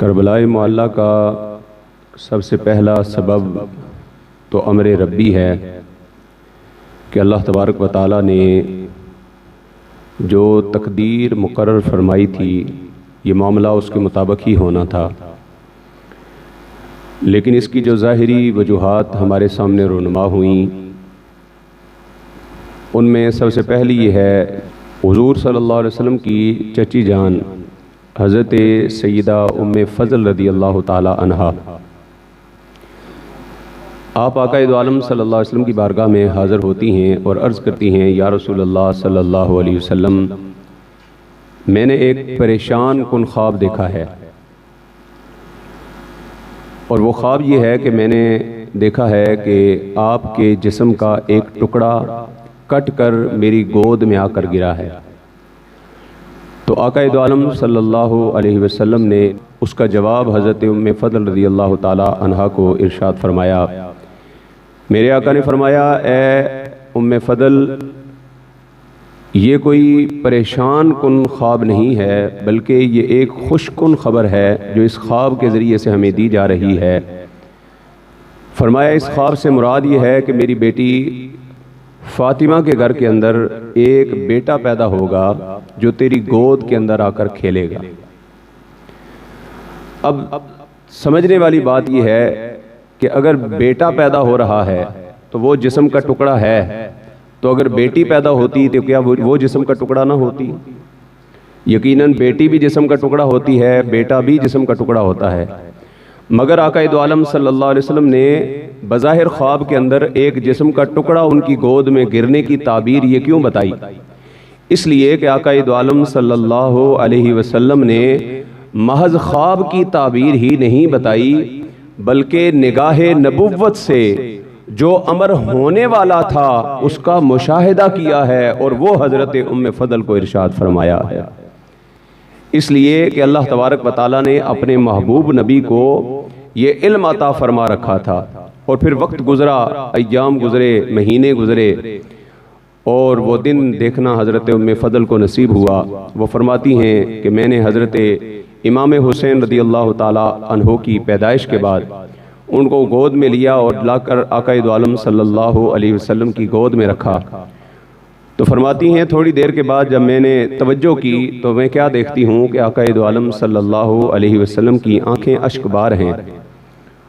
करबलाए मुअल्ला का सबसे पहला सबब तो अमर रब्बी है कि अल्लाह तबारक व तआला ने जो तकदीर मुकर्रर फरमाई थी ये मामला उसके मुताबिक ही होना था। लेकिन इसकी जो ज़ाहिरी वजूहात हमारे सामने रूनुमा हुई उनमें सबसे पहली ये है हुज़ूर सल्लल्लाहु अलैहि वसल्लम की चची जान हज़रत सैयदा उम्मे फ़ज़ल रदी अल्लाह ताला अन्हा आप आक़ाए दो आलम सल्लल्लाहु अलैहि वसल्लम की बारगाह में हाज़िर होती हैं और अर्ज़ करती हैं, या रसूलल्लाह सल्लल्लाहु अलैहि वसल्लम, मैंने एक परेशान कुन ख्वाब देखा है और वो ख्वाब ये है कि मैंने देखा है कि आपके जिस्म का एक टुकड़ा कट कर मेरी गोद में आकर गिरा है। तो आक़ाए दो आलम सल्लल्लाहु अलैहि वसल्लम ने उसका जवाब हज़रत उम्मे फ़ज़ल रज़ी अल्लाह ताला अन्हा को इरशाद फरमाया। मेरे आका ने फरमाया, ए उम्मे फ़ज़ल, ये कोई परेशान कुन ख्वाब नहीं है बल्कि ये एक खुश कुन ख़बर है जो इस ख्वाब के ज़रिए से हमें दी जा रही है। फरमाया इस ख्वाब से मुराद ये है कि मेरी बेटी फ़ातिमा के घर के अंदर एक बेटा पैदा होगा जो तेरी गोद के अंदर आकर खेलेगा। अब समझने वाली बात यह है कि अगर बेटा पैदा हो रहा है तो वो जिस्म का टुकड़ा है, तो अगर बेटी पैदा होती तो क्या वो जिस्म का टुकड़ा ना होती? यकीनन बेटी भी जिस्म का टुकड़ा होती है, बेटा भी जिस्म का टुकड़ा होता है। मगर आक़ाए दो आलम सल्लल्लाहु अलैहि वसल्लम ने बज़ाहिर ख्वाब के अंदर एक जिस्म का टुकड़ा उनकी गोद में गिरने की ताबीर ये क्यों बताई? इसलिए कि आक़ाए दो आलम सल्लल्लाहु अलैहि वसल्लम ने महज ख्वाब की ताबीर ही नहीं बताई बल्कि निगाहे नबुव्वत से जो अमर होने वाला था उसका मुशाहिदा किया है और वो हज़रत उम्मे फ़ज़ल को इरशाद फरमाया है। इसलिए कि अल्लाह तबारक व तआला ने अपने महबूब नबी को ये इल्म अता फरमा रखा था और फिर वक्त गुज़रा, अय्याम गुज़रे, महीने गुज़रे और वो दिन देखना हज़रत उम्मे फ़ज़ल को नसीब हुआ। वो फरमाती हैं कि मैंने हज़रत इमाम हुसैन रदी अल्लाह ताला अन्हो की पैदाइश के बाद उनको गोद में लिया और लाकर आक़ाए दो आलम सल्लल्लाहु अलैहि वसल्लम की गोद में रखा। तो फरमाती हैं थोड़ी देर के बाद जब मैंने तवज्जो की तो मैं क्या देखती हूँ कि आक़ाए दो आलम सल्लल्लाहु अलैहि वसल्लम की आँखें अश्कबार हैं,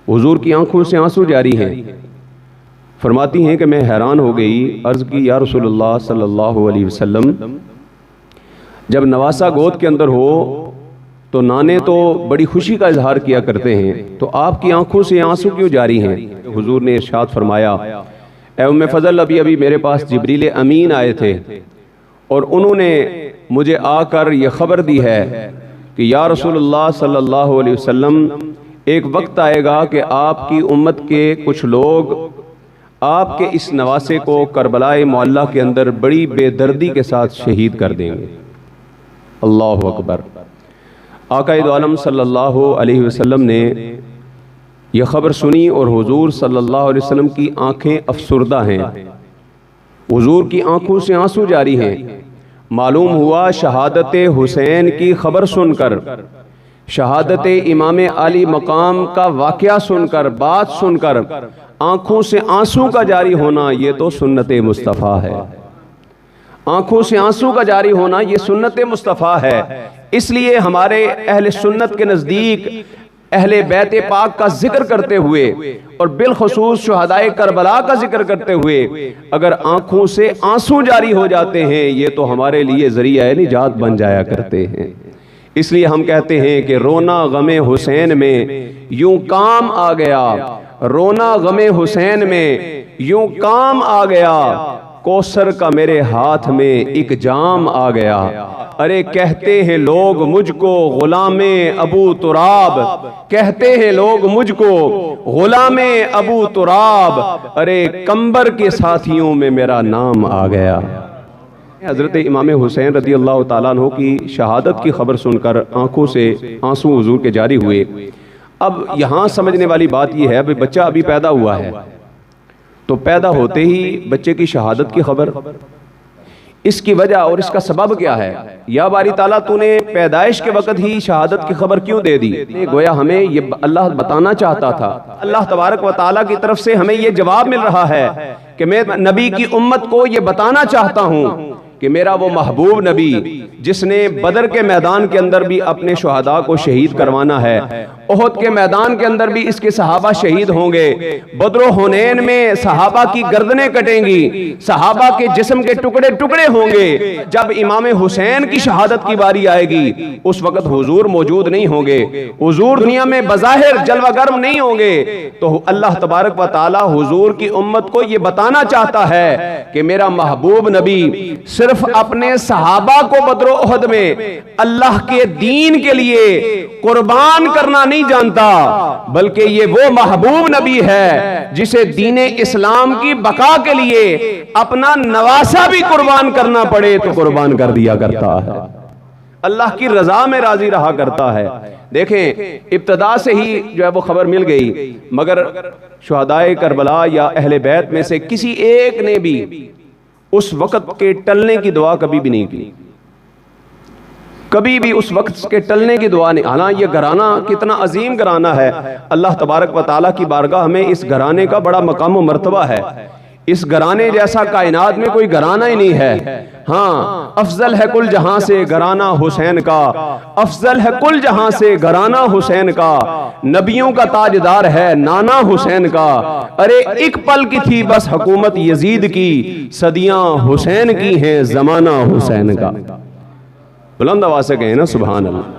हुज़ूर की आँखों से आंसू जारी हैं। फरमाती हैं कि मैं हैरान हो गई, अर्ज़ की, या रसूलल्लाह सल्लल्लाहु अलैहि वसल्लम, जब नवासा गोद के अंदर हो तो नाने तो बड़ी खुशी का इजहार किया करते हैं, तो आपकी आंखों से आंसू क्यों जारी हैं? हुजूर ने इरशाद फरमाया, ए उम्मे फ़ज़ल, अभी अभी मेरे पास जिब्रील अमीन आए थे और उन्होंने मुझे आकर यह ख़बर दी है कि या रसूलल्लाह सल्लल्लाहु अलैहि वसल्लम, एक वक्त आएगा कि आपकी उम्मत के कुछ लोग आपके इस नवासे को करबलाए मुअल्ला के अंदर बड़ी बेदर्दी के साथ शहीद कर देंगे। अल्लाहु अकबर। आक़ाए दो आलम सल्लल्लाहु अलैहि वसल्लम ने यह ख़बर सुनी और हुज़ूर सल्लल्लाहु अलैहि वसल्लम की आंखें अफसुर्दा हैं, हुज़ूर की आंखों से आंसू जारी हैं। मालूम हुआ शहादत हुसैन की ख़बर सुनकर, शहादत इमाम अली मकाम का वाक़या सुनकर, बात सुनकर आंखों से आंसू का जारी होना ये तो सुन्नत मुस्तफ़ा है। आंखों से आंसू का जारी होना ये सुन्नत मुस्तफ़ा है। इसलिए हमारे अहले सुन्नत के नज़दीक अहले बैत पाक का जिक्र करते हुए और बिलखुसूस शुहदाए करबला का जिक्र करते हुए अगर आंखों से आंसू जारी हो जाते हैं ये तो हमारे लिए ज़रिया निजात बन जाया करते हैं। इसलिए हम कहते हैं कि रोना गमे हुसैन में यूं काम आ गया, रोना गमे हुसैन में यूं काम आ गया, कौसर का मेरे हाथ में एक जाम आ गया। अरे कहते हैं लोग मुझको गुलामे अबू तुराब, कहते हैं लोग मुझको गुलामे अबू तुराब, अरे कंबर के साथियों में मेरा नाम आ गया। हज़रत इमाम हुसैन रदी अल्लाह ताला अन्हु की शहादत की खबर सुनकर आंखों से आंसू हुजूर के जारी हुए। अब यहाँ समझने वाली बात यह है, भाई बच्चा अभी पैदा हुआ है तो पैदा होते ही बच्चे की शहादत की खबर, इसकी वजह और इसका सबब क्या है? या बारी ताला तूने पैदाइश के वक्त ही शहादत की खबर क्यों दे दी? गोया हमें ये अल्लाह बताना चाहता था। अल्लाह तबारक व ताला की तरफ से हमें ये जवाब मिल रहा है कि मैं नबी की उम्मत को ये बताना चाहता हूँ कि मेरा वो महबूब नबी जिसने बदर के मैदान के अंदर भी अपने शुहदा को शहीद करवाना है, ओहद के मैदान के अंदर भी इसके सहाबा शहीद होंगे, बदर हुनैन में सहाबा की गर्दनें कटेंगी, सहाबा के जिस्म के टुकड़े टुकड़े होंगे। जब इमाम हुसैन की शहादत की बारी आएगी उस वक्त हुजूर मौजूद नहीं होंगे, हुजूर दुनिया में बज़ाहिर जलवा गर्म नहीं होंगे। तो अल्लाह तबारक व तआला हुजूर की उम्मत को यह बताना चाहता है कि मेरा महबूब नबी सिर्फ अपने सहाबा को बदर उहद में अल्लाह के दीन के लिए कुर्बान करना नहीं जानता, बल्कि ये वो महबूब नबी है जिसे दीने इस्लाम की बका के लिए अपना नवासा भी कुर्बान करना पड़े तो कुर्बान कर दिया करता है, अल्लाह की रजा में राजी रहा करता है। देखें, इब्तदा से ही जो है वो खबर मिल गई, मगर शुहदाए करबला या अहले बैत में से किसी एक ने भी उस वक्त के टलने की दुआ कभी भी नहीं की, कभी भी उस वक्त के टलने की दुआ नहीं। हालांकि ये घराना कितना अजीम घराना है, अल्लाह तबारक व ताला की बारगाह में इस घराने का बड़ा मकाम व मर्तबा है। इस घराने जैसा कायनात में कोई घराना ही नहीं है। हाँ, अफजल है कुल जहां से घराना हुसैन का, अफजल है कुल जहां से घराना हुसैन का, नबियों का ताजदार है नाना हुसैन का। अरे एक पल की थी बस हुकूमत यजीद की, सदियां हुसैन की हैं जमाना हुसैन का। बुलंद आवाज़ से कहें ना सुभान अल्लाह।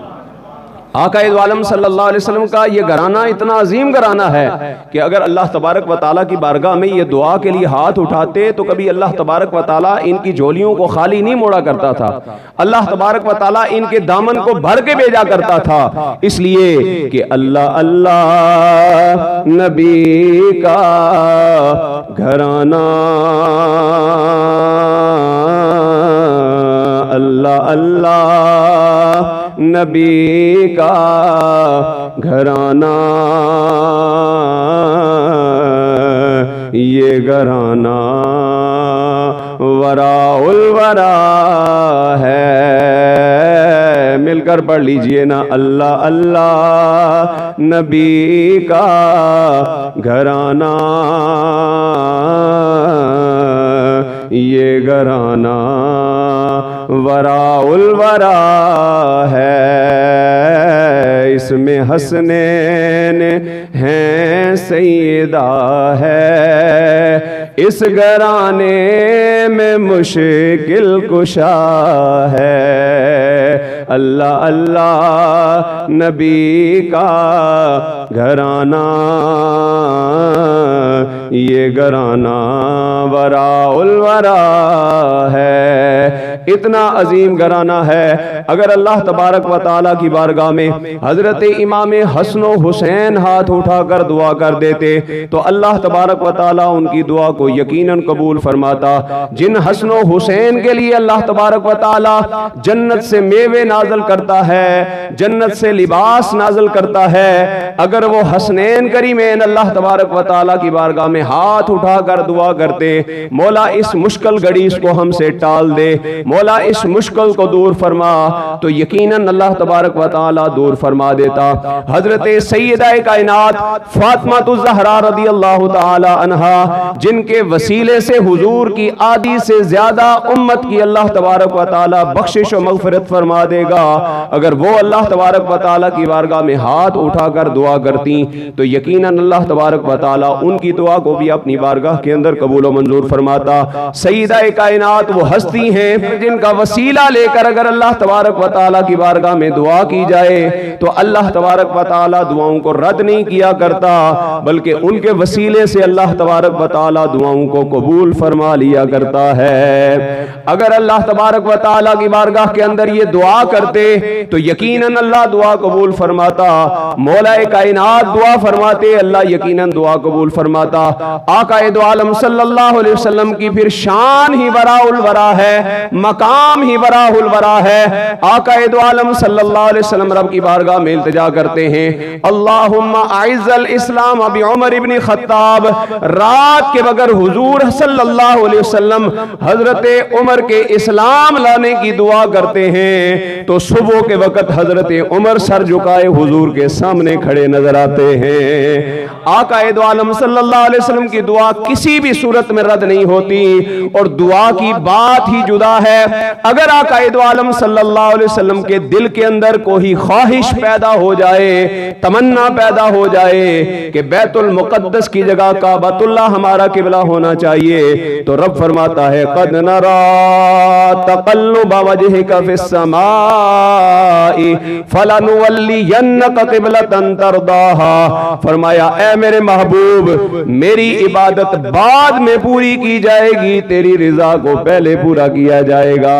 आका दो आलम सल्लल्लाहु अलैहि वसल्लम का ये घराना इतना अजीम घराना है कि अगर अल्लाह तबारक व ताला की बारगाह में ये दुआ के लिए हाथ उठाते तो कभी अल्लाह तबारक व ताला इनकी झोलियों को खाली नहीं मोड़ा करता था, अल्लाह तबारक व ताला इनके दामन को भर के भेजा करता था। इसलिए कि अल्लाह अल्लाह नबी का घराना, अल्लाह अल्लाह नबी का घराना, ये घराना वराउल वरा है। मिलकर पढ़ लीजिए ना, अल्लाह अल्लाह नबी का घराना, ये घराना वराउल वरा है। इसमें हसनैन हैं सैयदा है, इस घराने में मुश्किल कुशा है। अल्लाह अल्लाह नबी का घराना, ये घराना वराउल वरा है। इतना अजीम घराना है। अगर अल्लाह तबारक व ताला की बारगाह में हजरत इमाम हसन हुसैन हाथ उठाकर दुआ कर देते तो अल्लाह तबारक व ताला उनकी दुआ को यकीनन कबूल फरमाता। जिन हसन हुसैन के लिए अल्लाह तबारक व ताला जन्नत से मेवे नाजल करता है, जन्नत से लिबास नाजल करता है, अगर वो हसनैन करीमैन अल्लाह तबारक व ताला की बारगाह में हाथ उठाकर दुआ करते, मौला इस मुश्किल घड़ी इसको हमसे टाल दे, मौला इस मुश्किल को दूर फरमा, तो यकीनन अल्लाह तबारक व ताला दूर फरमा देता। हजरत सैयदा कायनात फातिमा ज़हरा रज़ियल्लाहु ताला अन्हा, जिनके वसीले से हुजूर की आधी से ज्यादा उम्मत की अल्लाह तबारक व ताला बख्शिश और मगफिरत फरमा देगा, अगर वो अल्लाह तबारक व ताला की बारगाह में हाथ उठाकर दुआ करती तो यकीनन अल्लाह तबारक व ताला उनकी दुआ को भी अपनी बारगाह के अंदर कबूल और मंजूर फरमाता। सैयदा कायनात वो हस्ती हैं जिनका वसीला लेकर अगर अल्लाह तबारक व ताला की बारगाह में दुआ की जाए तो अल्लाह तबारक व ताला दुआओं को रद्द नहीं किया करता, बल्कि उनके वसीले से अल्लाह तबारक व ताला दुआओं को कबूल फरमा लिया करता है। अगर अल्लाह तबारक व ताला की बारगाह के अंदर ये दुआ करते तो यकीनन अल्लाह दुआ कबूल फरमाता। मौला कायनात दुआ फरमाते, अल्लाह यकीनन दुआ कबूल फरमाता। आकाए दो आलम सल्लल्लाहु अलैहि वसल्लम की फिर शान ही वराउल वरा है, मकाम ही वराउल वरा है। आकाए दो आलम सल्लल्लाहु अलैहि वसल्लम रब की बारगाह में इल्तिजा करते हैं, अल्लाहुम्मा आइज़ल इस्लाम अबी उमर इब्न खत्ताब। रात के बगैर हुजूर सल्लल्लाहु अलैहि वसल्लम हजरत उमर के इस्लाम लाने की दुआ करते हैं तो सुबह के वक्त हजरत उमर सर झुकाए हुजूर के सामने खड़े नजर आते हैं। आकाए दो आलम सल्लल्लाहु अलैहि वसल्लम की दुआ किसी भी सूरत में रद्द नहीं होती और दुआ की बात ही जुदा है। अगर आकाए दो आलम सल्लल्लाहु अलैहि वसल्लम के दिल के अंदर कोई ख्वाहिश पैदा हो जाए, तमन्ना पैदा हो जाए कि बैतुल मुक़द्दस की जगह काबतुल्लाह हमारा किबला होना चाहिए, तो रब फरमाता है क़द नरा तक़ल्लुब वजहिका फ़िस्समाई फ़लनुवल्लियन्नका क़िबलतन तरदाहा। फरमाया ऐ मेरे महबूब, मेरी इबादत बाद में पूरी की जाएगी, तेरी रिजा को पहले पूरा किया जाएगा।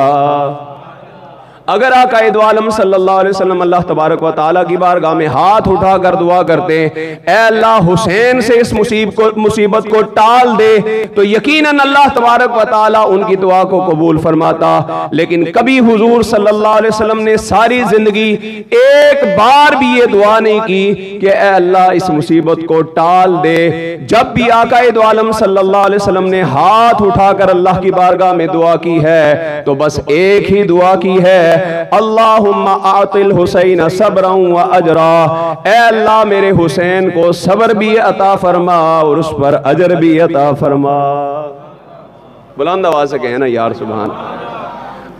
अगर आकाए दो आलम सल्लल्लाहु अलैहि वसल्लम अल्लाह तबारक व तआला की बारगाह में हाथ उठाकर दुआ करते हैं, ऐ अल्लाह हुसैन से इस मुसीबत को टाल दे, तो यकीनन अल्लाह तबारक व तआला उनकी दुआ को कबूल फरमाता। लेकिन कभी हुजूर सल्लल्लाहु अलैहि वसल्लम ने सारी जिंदगी एक बार भी ये दुआ नहीं की कि ऐ अल्लाह इस मुसीबत को टाल दे। जब भी आकाए दो आलम सल्लल्लाहु अलैहि वसल्लम ने हाथ उठाकर अल्लाह की बारगाह में दुआ की है तो बस एक ही दुआ की है, अल्लाहुम्मा आतिल हुसैन सब्रन व अजरा। ऐ अल्लाह मेरे हुसैन को सब्र भी अता फरमा और उस पर अजर भी अता फरमा। बुलंद आवाज से कहे ना यार सुभान।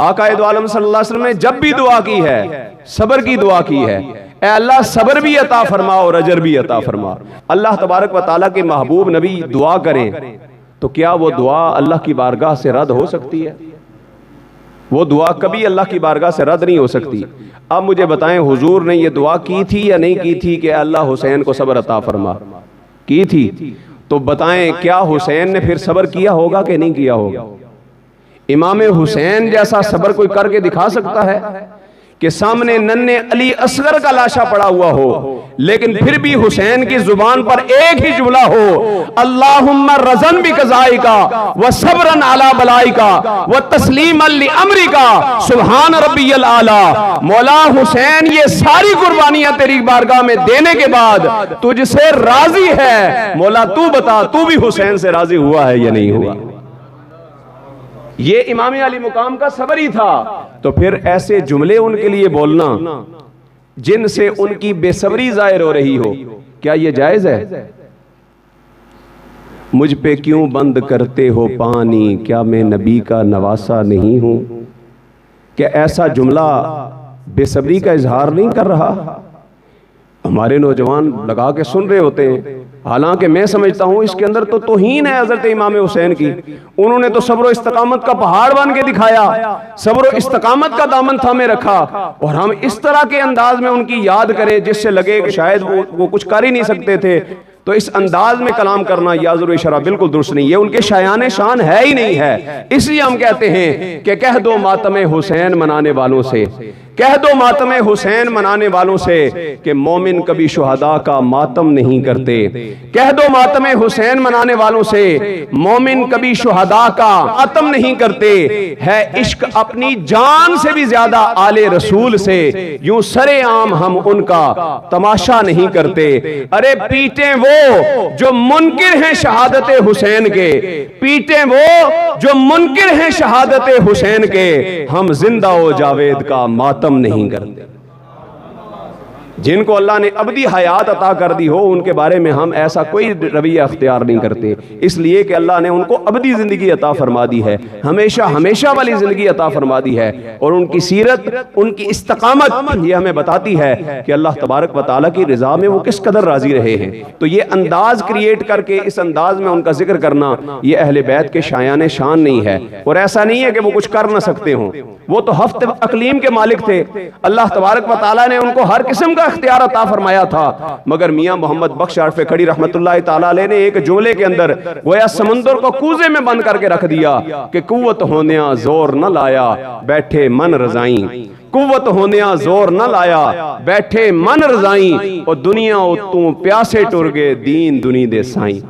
आकाए दो आलम सल्लल्लाहु अलैहि वसल्लम ने जब भी दुआ की है सब्र की दुआ की है, ऐ अल्लाह सब्र भी अता फरमा और अजर भी अता फरमा। अल्लाह तबारक व तआला के महबूब नबी दुआ करें तो क्या वो दुआ अल्लाह की बारगाह से रद्द हो सकती है? वो दुआ कभी अल्लाह की बारगाह से रद्द नहीं हो सकती। अब मुझे बताएं, हुजूर ने ये दुआ की थी या नहीं की थी कि अल्लाह हुसैन को सब्र अता फरमा? की थी। तो बताएं क्या हुसैन ने फिर सब्र किया होगा कि नहीं किया होगा? इमाम हुसैन जैसा सब्र कोई करके दिखा सकता है कि सामने नन्हे अली असगर का लाशा पड़ा हुआ हो, लेकिन फिर भी हुसैन की जुबान पर एक ही जुमला हो, अल्लाहुम्मा रज़न बि क़ज़ाइका व सब्रन अला बलाइका व तस्लीमन लि अम्रिका सुब्हान रब्बियल आला। मौला हुसैन, ये सारी कुर्बानियां तेरी बारगाह में देने के बाद तुझसे राजी है, मौला तू बता तू भी हुसैन से राजी हुआ है या नहीं हुआ? ये इमाम अली मुकाम का सब्र ही था। तो फिर ऐसे जुमले उनके लिए बोलना जिनसे उनकी बेसब्री जाहिर हो रही हो, क्या ये जायज है? मुझ पे क्यों बंद करते हो पानी, क्या मैं नबी का नवासा नहीं हूं? क्या ऐसा जुमला बेसब्री का इजहार नहीं कर रहा? हमारे नौजवान लगा के सुन रहे होते हैं। हालांकि मैं समझता हूं इसके अंदर तो तौहीन है हजरत इमाम हुसैन की। उन्होंने तो सब्र इस्तकामत का पहाड़ बन के दिखाया, सब्र इस्तकामत का दामन थामे रखा, और हम इस तरह के अंदाज में उनकी याद करें जिससे लगे कि शायद वो कुछ कर ही नहीं सकते थे। तो इस अंदाज में कलाम करना याज़ुर शरा बिल्कुल दुरुस्त नहीं है, उनके शायान शान है ही नहीं है। इसलिए हम कहते हैं कि कह दो मातमे हुसैन मनाने वालों से, कह दो मातमे हुसैन मनाने वालों से कि मोमिन कभी शुहदा का मातम नहीं करते। कह दो मातमे हुसैन मनाने वालों से मोमिन कभी शुहदा का मातम नहीं करते। है इश्क अपनी जान से भी ज्यादा आले रसूल से, यूं सरेआम हम उनका तमाशा नहीं करते। अरे पीटे वो जो मुनकिर हैं शहादत हुसैन के, पीटे वो जो मुनकिर हैं शहादत हुसैन के, हम जिंदा ओ जावेद का मातम नहीं करते। जिनको अल्लाह ने अबदी हयात अता कर दी हो उनके बारे में हम ऐसा कोई रवैया अख्तियार नहीं करते, इसलिए कि अल्लाह ने उनको अबदी जिंदगी अता फरमा दी है, हमेशा हमेशा वाली जिंदगी अता फरमा दी है। और उनकी सीरत, उनकी इस्तकामत ये हमें बताती है कि अल्लाह तबारक व तआला की रिजा में वो किस कदर राजी रहे हैं। तो ये अंदाज क्रिएट करके इस अंदाज में उनका जिक्र करना ये अहले बैत के शायान शान नहीं है। और ऐसा नहीं है कि वो कुछ कर ना सकते हों, वो तो हफ्ते अकलीम के मालिक थे। अल्लाह तबारक व तआला ने उनको हर किस्म का इख्तियार अता फरमाया था, मगर मियां मोहम्मद बख्श आरफ खड़ी रहमतुल्लाह ताला अलैह ने एक जुमले के अंदर गोया समंदर को कूजे में बंद करके रख दिया कि कुव्वत होने जोर न लाया बैठे मन रजाई, कुव्वत होने जोर न लाया बैठे मन रजाई, और दुनिया तू प्यासे टुर गए दीन दुनी दे साई।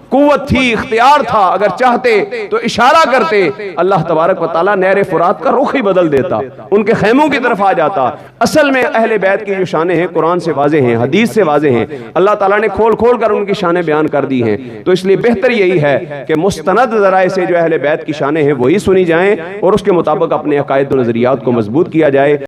कुव्वत थी, इख्तियार था, अगर चाहते तो इशारा करते, अल्लाह तबारक व तआला नहर फुरात का रुख ही बदल देता, उनके खैमों की तरफ आ जाता। असल में अहले बैत की जो शानें हैं कुरान से वाज़ेह हैं, हदीस से वाज़ेह हैं, अल्लाह ताला ने खोल खोल कर उनकी शानें बयान कर दी हैं। तो इसलिए बेहतर यही है कि मुस्तनद ज़राए से जो अहले बैत की शानें हैं वही सुनी जाएं और उसके मुताबिक अपने अकायद व नज़रियात को मजबूत किया जाए।